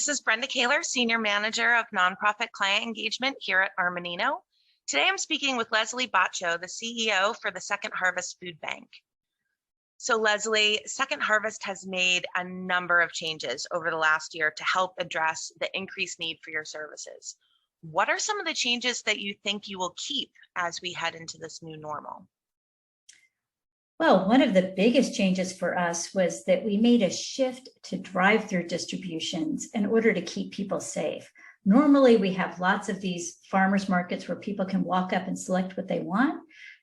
This is Brenda Kahler, Senior Manager of Nonprofit Client Engagement here at Armanino. Today I'm speaking with Leslie Bacho, the CEO for the Second Harvest Food Bank. So Leslie, Second Harvest has made a number of changes over the last year to help address the increased need for your services. What are some of the changes that you think you will keep as we head into this new normal? Well, one of the biggest changes for us was that we made a shift to drive-through distributions in order to keep people safe. Normally, we have lots of these farmers markets where people can walk up and select what they want,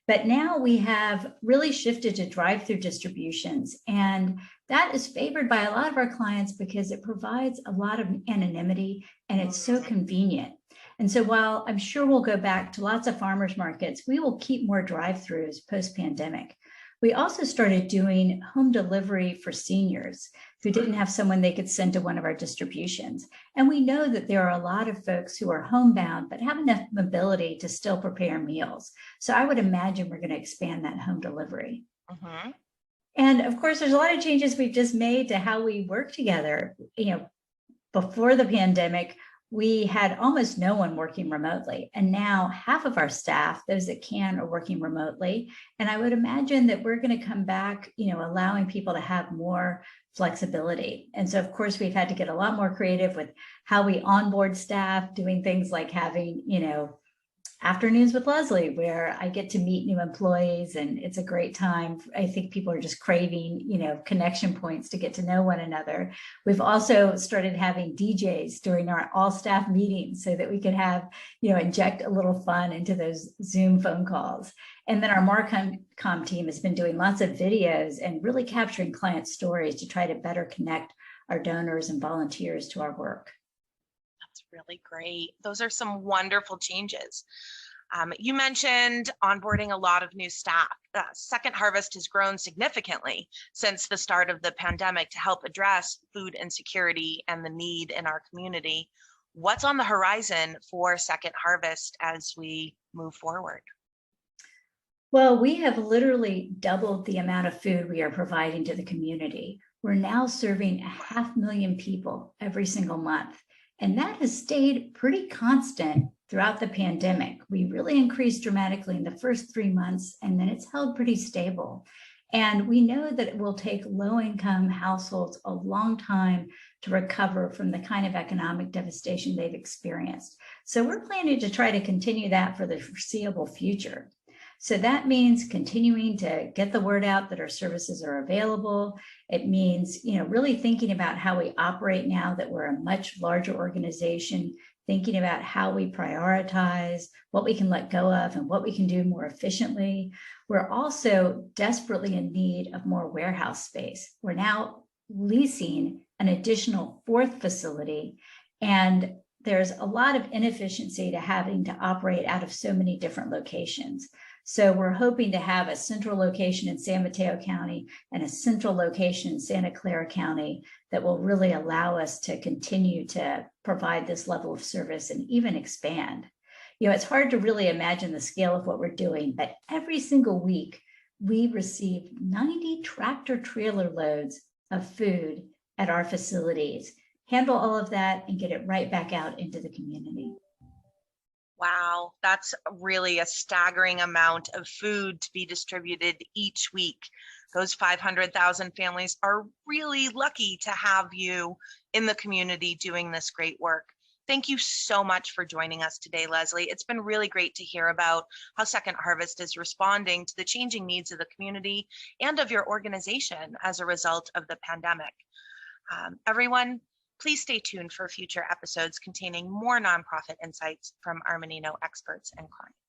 but now we have really shifted to drive-through distributions, and that is favored by a lot of our clients because it provides a lot of anonymity and it's so convenient. And so while I'm sure we'll go back to lots of farmers markets, we will keep more drive-throughs post-pandemic. We also started doing home delivery for seniors who didn't have someone they could send to one of our distributions. And we know that there are a lot of folks who are homebound but have enough mobility to still prepare meals. So I would imagine we're going to expand that home delivery. And of course, there's a lot of changes we've just made to how we work together. Before the pandemic, we had almost no one working remotely. And now half of our staff, those that can, are working remotely. And I would imagine that we're going to come back, allowing people to have more flexibility. And so, of course, we've had to get a lot more creative with how we onboard staff, doing things like having, afternoons with Leslie, where I get to meet new employees, and it's a great time. I think people are just craving, connection points to get to know one another. We've also started having DJs during our all staff meetings so that we can have, inject a little fun into those Zoom phone calls. And then our Marcom team has been doing lots of videos and really capturing client stories to try to better connect our donors and volunteers to our work. Really great. Those are some wonderful changes. You mentioned onboarding a lot of new staff. Second Harvest has grown significantly since the start of the pandemic to help address food insecurity and the need in our community. What's on the horizon for Second Harvest as we move forward? Well, we have literally doubled the amount of food we are providing to the community. We're now serving 500,000 people every single month. And that has stayed pretty constant throughout the pandemic. We really increased dramatically in the first 3 months, and then it's held pretty stable. And we know that it will take low-income households a long time to recover from the kind of economic devastation they've experienced. So we're planning to try to continue that for the foreseeable future. So that means continuing to get the word out that our services are available. It means, really thinking about how we operate now that we're a much larger organization, thinking about how we prioritize, what we can let go of, and what we can do more efficiently. We're also desperately in need of more warehouse space. We're now leasing an additional 4th facility, and there's a lot of inefficiency to having to operate out of so many different locations. So we're hoping to have a central location in San Mateo County and a central location in Santa Clara County that will really allow us to continue to provide this level of service and even expand. It's hard to really imagine the scale of what we're doing, but every single week we receive 90 tractor trailer loads of food at our facilities, handle all of that, and get it right back out into the community. Wow, that's really a staggering amount of food to be distributed each week. Those 500,000 families are really lucky to have you in the community doing this great work. Thank you so much for joining us today, Leslie. It's been really great to hear about how Second Harvest is responding to the changing needs of the community and of your organization as a result of the pandemic. Everyone, please stay tuned for future episodes containing more nonprofit insights from Armanino experts and clients.